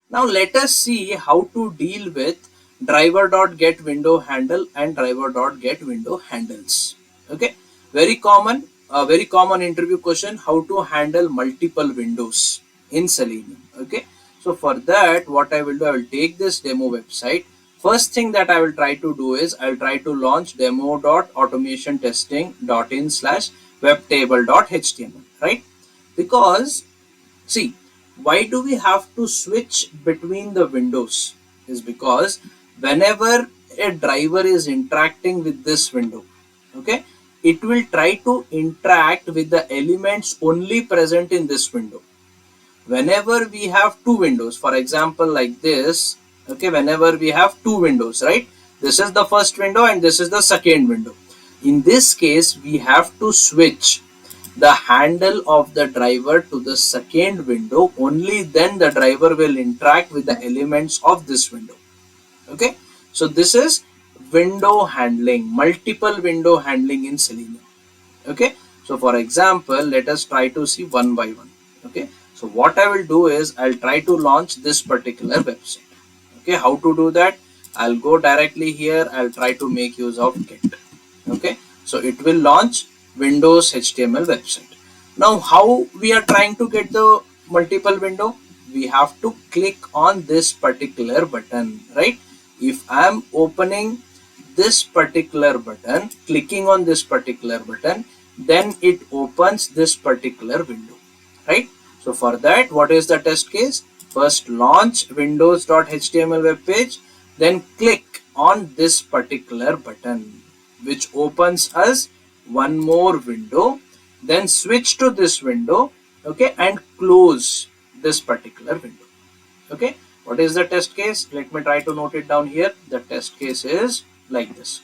Now let us see how to deal with driver.getWindow handle and driver.getWindow handles. Okay, very common interview question: how to handle multiple windows in Selenium. Okay, so for that, what I will do, I will take this demo website. First thing that I will try to do is I will try to launch demo.automationtesting.in/webtable.html, right? Because see, why do we have to switch between the windows? Is because whenever a driver is interacting with this window, okay, it will try to interact with the elements only present in this window. Whenever we have two windows, for example, like this, okay, whenever we have two windows, right? This is the first window and this is the second window. In this case, we have to switch the handle of the driver to the second window. Only then the driver will interact with the elements of this window. Okay, so this is window handling, multiple window handling in Selenium. Okay, so for example, let us try to see one by one. Okay, so what I will do is I'll try to launch this particular website. Okay, how to do that? I'll go directly here. I'll try to make use of get. Okay, so it will launch Windows HTML website. Now how we are trying to get the multiple window? We have to click on this particular button, right? If I am opening this particular button, clicking on this particular button, then it opens this particular window, right? So for that, what is the test case? First launch windows.html web page, then click on this particular button, which opens us one more window, then switch to this window, okay, and close this particular window. Okay, what is the test case? Let me try to note it down here. The test case is like this.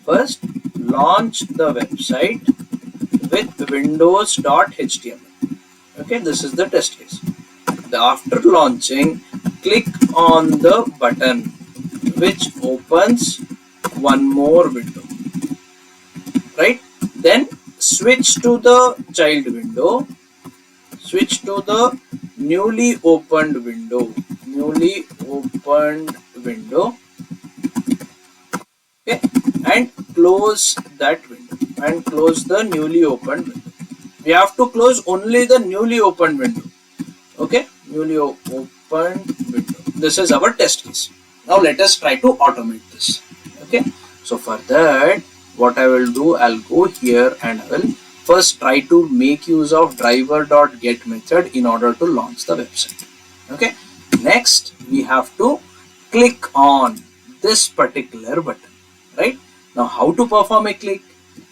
First, launch the website with windows.html. Okay, this is the test case. After launching, click on the button which opens one more window, right? Then switch to the child window, switch to the newly opened window, okay, and close that window and close the newly opened window. We have to close only the newly opened window. Okay, newly opened window. This is our test case. Now let us try to automate this. Okay, so for that, what I will do, I'll go here and I will first try to make use of driver.get method in order to launch the website. Okay, next we have to click on this particular button, right? Now how to perform a click?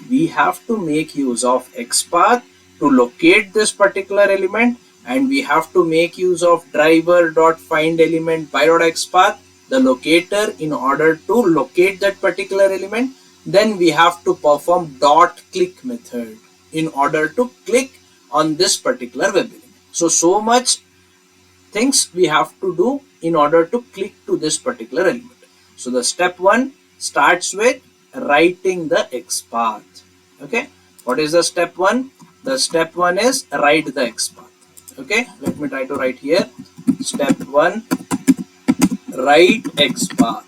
We have to make use of XPath to locate this particular element, and we have to make use of driver.findElement by.xpath, the locator, in order to locate that particular element. Then we have to perform .click method in order to click on this particular web element. So much things we have to do in order to click to this particular element. So the step 1 starts with writing the XPath. Okay, what is the step 1? The step 1 is write the XPath. Okay, let me try to write here. Step 1, write XPath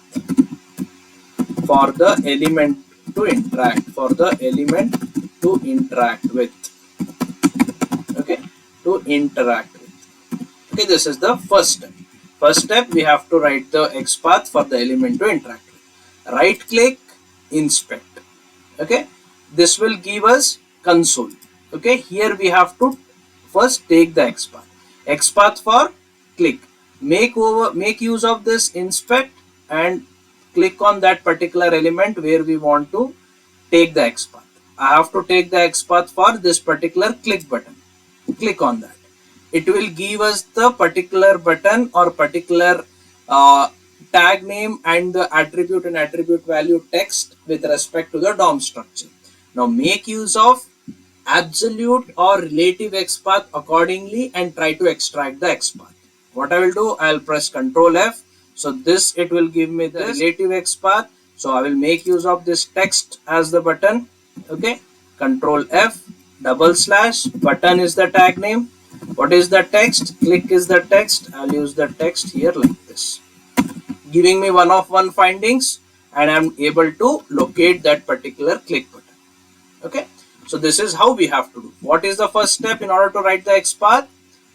for the element to interact, with. Okay, to interact with. Okay, this is the first step. First step, we have to write the XPath for the element to interact with. Right click, inspect. Okay, this will give us console. Okay, here we have to first take the XPath for click. Make use of this inspect and click on that particular element where we want to take the XPath. I have to take the XPath for this particular click button. Click on that. It will give us the particular button or particular tag name and the attribute and attribute value text with respect to the DOM structure. Now make use of absolute or relative XPath accordingly and try to extract the XPath. What I will do, I'll press Ctrl F. So this, it will give me the relative XPath. So I will make use of this text as the button. Okay, Ctrl F, /, button is the tag name. What is the text? Click is the text. I'll use the text here like this, giving me one of one findings, and I'm able to locate that particular click button. Okay, so this is how we have to do. What is the first step in order to write the XPath?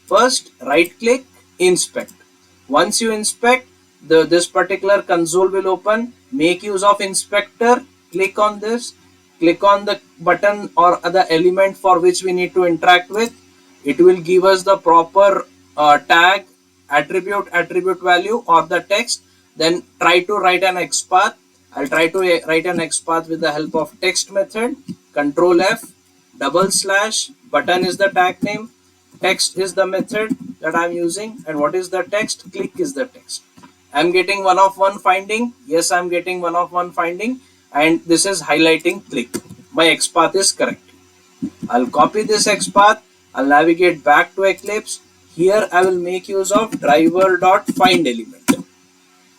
First, right click, inspect. Once you inspect, this particular console will open. Make use of inspector. Click on this. Click on the button or the element for which we need to interact with. It will give us the proper tag, attribute value or the text. Then try to write an XPath. I'll try to write an XPath with the help of text method. Control F, double slash, button is the tag name, text is the method that I'm using, and what is the text? Click is the text. I'm getting one of one finding. Yes, I'm getting one of one finding, and this is highlighting click. My XPath is correct. I'll copy this XPath. I'll navigate back to Eclipse. Here I will make use of driver.find element.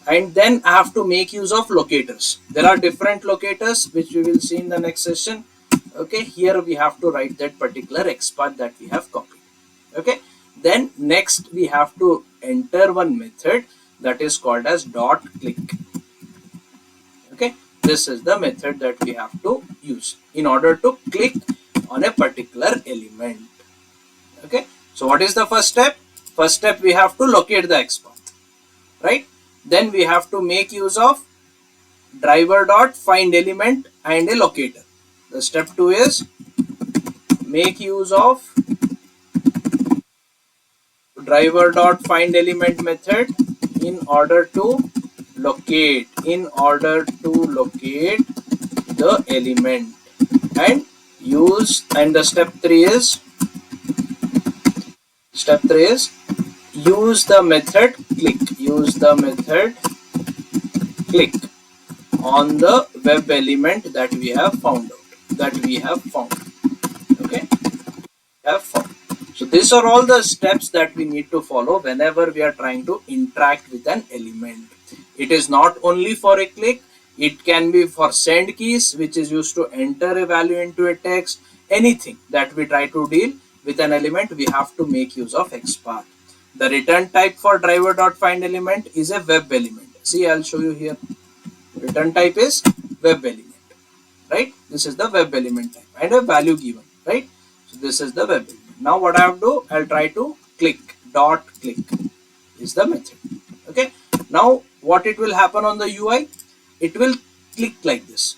And then I have to make use of locators. There are different locators which we will see in the next session. Okay, here we have to write that particular XPath that we have copied. Okay, then next we have to enter one method that is called as dot click. Okay, this is the method that we have to use in order to click on a particular element. Okay, so what is the first step? First step, we have to locate the XPath, right? Then we have to make use of driver.find element and a locator. The step 2 is make use of driver.find element method in order to locate the element, and the step 3 is use the method click on the web element that we have found. Okay, so these are all the steps that we need to follow whenever we are trying to interact with an element. It is not only for a click, it can be for send keys, which is used to enter a value into a text. Anything that we try to deal with an element, we have to make use of XPath. The return type for driver.find element is a web element. See, I'll show you here. Return type is web element, right? This is the web element type and a value given, right? So this is the web element. Now what I have to do, I'll try to click, dot click is the method. Okay, now what it will happen on the UI, it will click like this,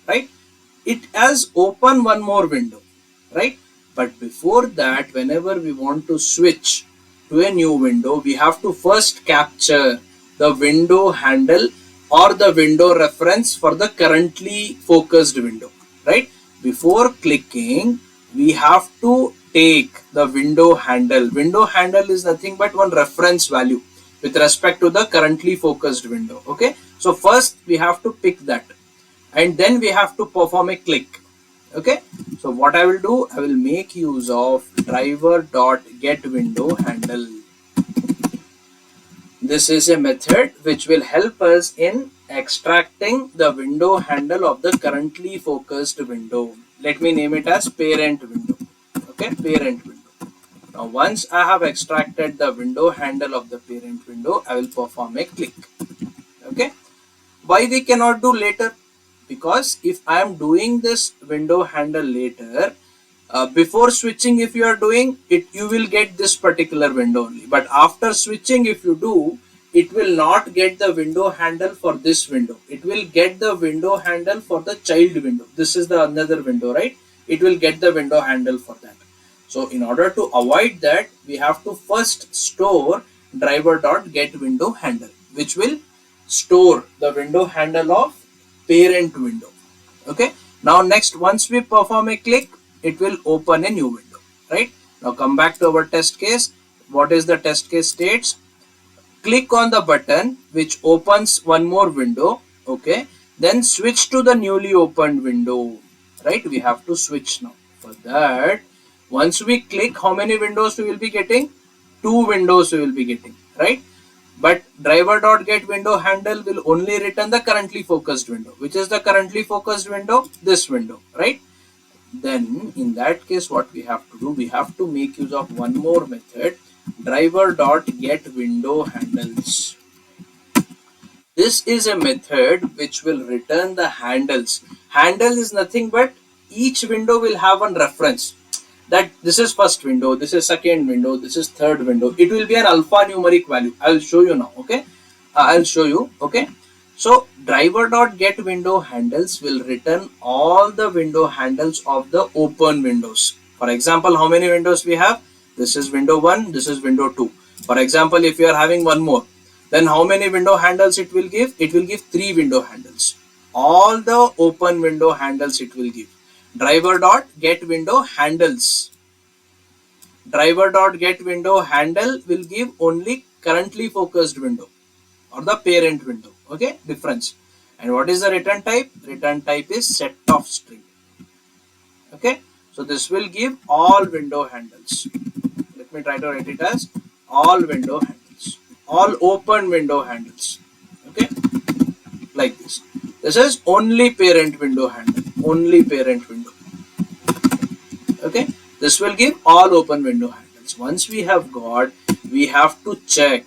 right? It has opened one more window, right? But before that, whenever we want to switch to a new window, we have to first capture the window handle or the window reference for the currently focused window, right? Before clicking, we have to take the window handle. Window handle is nothing but one reference value with respect to the currently focused window. Okay, so first we have to pick that, and then we have to perform a click. Okay, so what I will do, I will make use of driver.getWindowHandle. This is a method which will help us in extracting the window handle of the currently focused window. Let me name it as parent window. Okay, parent window. Now once I have extracted the window handle of the parent window, I will perform a click. Okay, why we cannot do later? Because if I am doing this window handle later, before switching, if you are doing it, you will get this particular window only. But after switching, if you do, it will not get the window handle for this window. It will get the window handle for the child window. This is the another window, right? It will get the window handle for that. So in order to avoid that, we have to first store driver.getWindowHandle, which will store the window handle of parent window. Okay, now next, once we perform a click, it will open a new window, right? Now come back to our test case. What is the test case states? Click on the button which opens one more window. Okay, then switch to the newly opened window, right? We have to switch now. For that, once we click, how many windows we will be getting? 2 windows we will be getting, right? But driver.getWindowHandle will only return the currently focused window. Which is the currently focused window? This window, right? then in that case what we have to do, we have to make use of one more method, driver dot get window handles. This is a method which will return the handles. Handle is nothing but each window will have one reference, that this is first window, this is second window, this is third window. It will be an alphanumeric value. I will show you now. Okay, I'll show you. Okay, so driver dot get window handles will return all the window handles of the open windows. For example, how many windows we have? This is window 1, this is window 2. For example, if you are having one more, then how many window handles it will give? It will give 3 window handles. All the open window handles it will give. Driver dot get window handles. Driver dot get window handle will give only currently focused window or the parent window. Okay, difference. And what is the return type? Return type is set of string. Okay, so this will give all window handles. Let me try to write it as all window handles, all open window handles. Okay, like this. This is only parent window handle, only parent window. Okay, this will give all open window handles. Once we have got, we have to check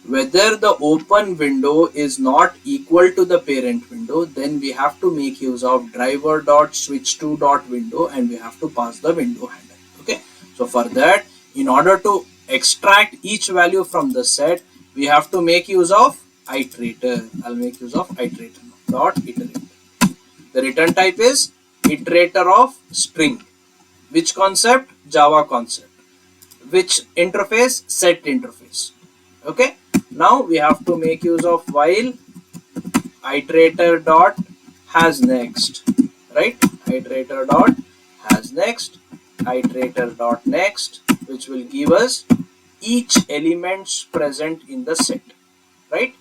whether the open window is not equal to the parent window. Then we have to make use of driver dot switch to dot window, and we have to pass the window handle. Okay, so for that, in order to extract each value from the set, we have to make use of iterator. I'll make use of iterator dot iterate. The return type is iterator of string. Which concept? Java concept. Which interface? Set interface. Okay, now we have to make use of while iterator dot has next, right? Iterator dot has next, iterator dot next, which will give us each elements present in the set, right?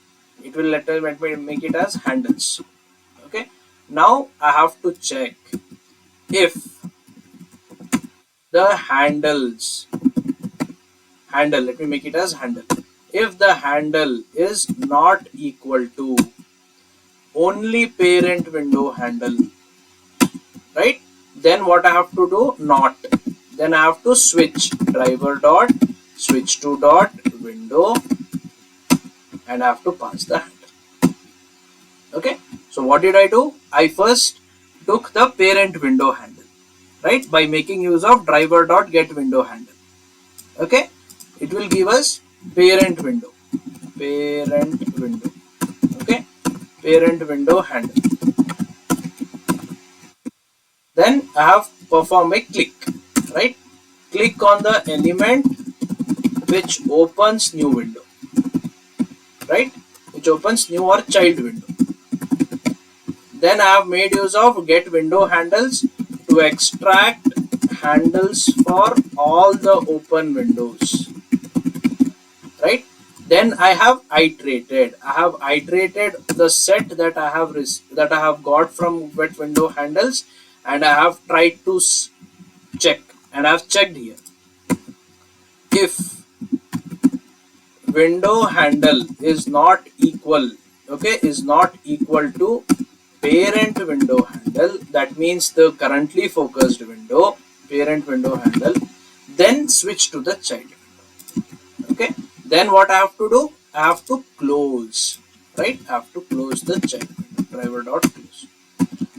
It will let me make it as handles. Okay, now I have to check if the handles, let me make it as handle. If the handle is not equal to only parent window handle, right? Then what I have to do? Not. Then I have to switch driver dot switch to dot window, and I have to pass the handle. Okay, so what did I do? I first took the parent window handle, right, by making use of driver dot get window handle. Okay, it will give us parent window, okay, parent window handle. Then I have perform a click, right? Click on the element which opens new window, right? Which opens new or child window. Then I have made use of get window handles to extract handles for all the open windows, right? Then I have iterated. I have iterated the set that I have got from get window handles, and I have tried to check, and I have checked here. If window handle is not equal, okay, is not equal to parent window handle, that means the currently focused window, parent window handle, then switch to the child window. Okay, then what I have to do? I have to close, right? I have to close the child window, driver dot close.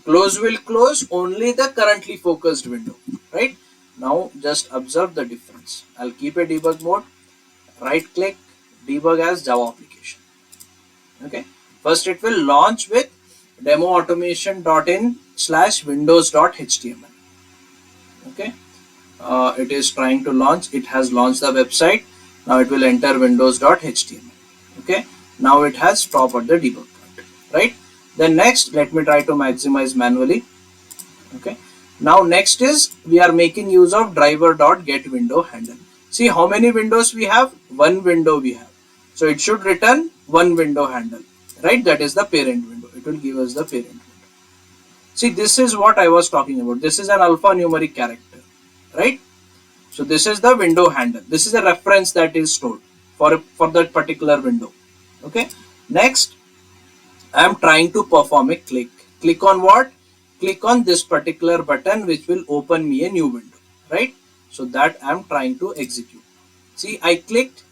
Close will close only the currently focused window, right? Now just observe the difference. I'll keep a debug mode, right click, debug as Java application. Okay, first it will launch with demoautomation.in/windows.html. Okay, it is trying to launch. It has launched the website. Now it will enter windows.html. Okay, now it has stopped at the debug point, right? Then next, let me try to maximize manually. Okay, now next is we are making use of driver.get window handle. See how many windows we have? One window we have. So it should return one window handle, right? That is the parent window. It will give us the parent window. See, this is what I was talking about. This is an alphanumeric character, right? So this is the window handle. This is a reference that is stored for that particular window. Okay. Next, I am trying to perform a click. Click on what? click on this particular button which will open me a new window, right? So that I'm trying to execute. See, I clicked,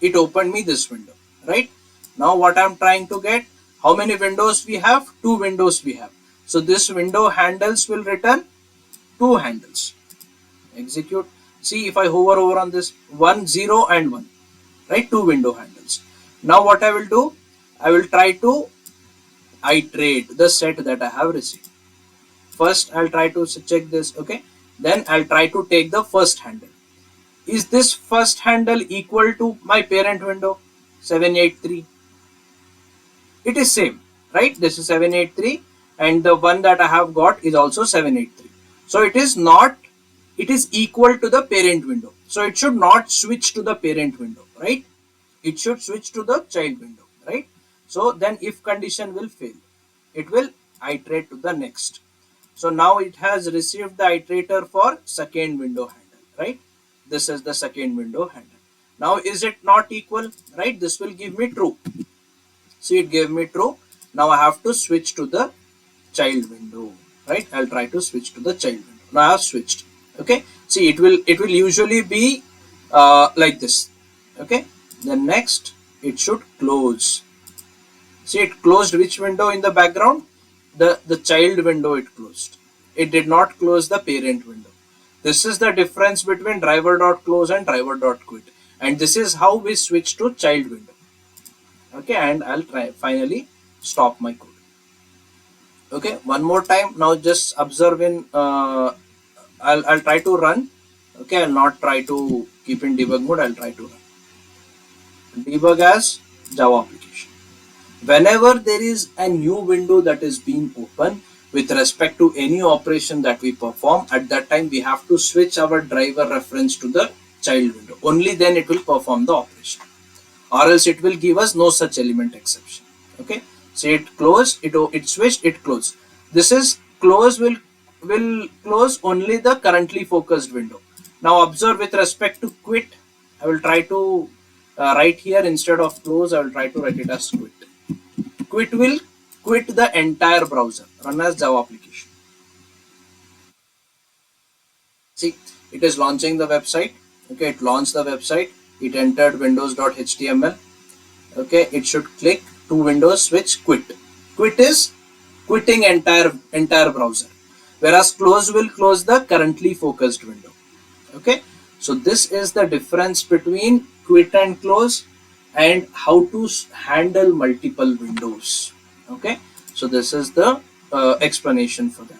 it opened me this window, right? Now what I'm trying to get, how many windows we have? Two windows we have. So this window handles will return two handles. Execute. See, if I hover over on this, 1 0 and 1, right? Two window handles. Now what I will do, I will try to iterate the set that I have received. First I'll try to check this, okay? Then I'll try to take the first handle. Is this first handle equal to my parent window 783? It is same, right? This is 783 and the one that I have got is also 783. So it is not, it is equal to the parent window. So it should not switch to the parent window, right? It should switch to the child window, right? So then if condition will fail, it will iterate to the next. So now it has received the iterator for second window handle, right? This is the second window handle. Now is it not equal, right? This will give me true. See, it gave me true. Now I have to switch to the child window, right? I'll try to switch to the child window. Now I have switched. Okay. See, it will usually be like this. Okay. Then next it should close. See, it closed which window in the background? The child window it closed. It did not close the parent window. This is the difference between driver.close and driver.quit. And this is how we switch to child window. Okay, and I'll try finally stop my code. Okay, one more time. Now just observe in I'll try to run. Okay, I'll not try to keep in debug mode. I'll try to run. Debug as Java application. Whenever there is a new window that is being opened with respect to any operation that we perform, at that time we have to switch our driver reference to the child window. Only then it will perform the operation, or else it will give us no such element exception. Okay, so it closed, it switched, it closed. This is close will close only the currently focused window. Now observe with respect to quit. I will try to write here, instead of close I will try to write it as quit. Quit will quit the entire browser, run as Java application. See, it is launching the website. Okay, it launched the website. It entered windows.html. Okay, it should click two windows, switch, quit. Quit is quitting entire browser, whereas close will close the currently focused window. Okay, so this is the difference between quit and close and how to handle multiple windows. Okay, so this is the explanation for that.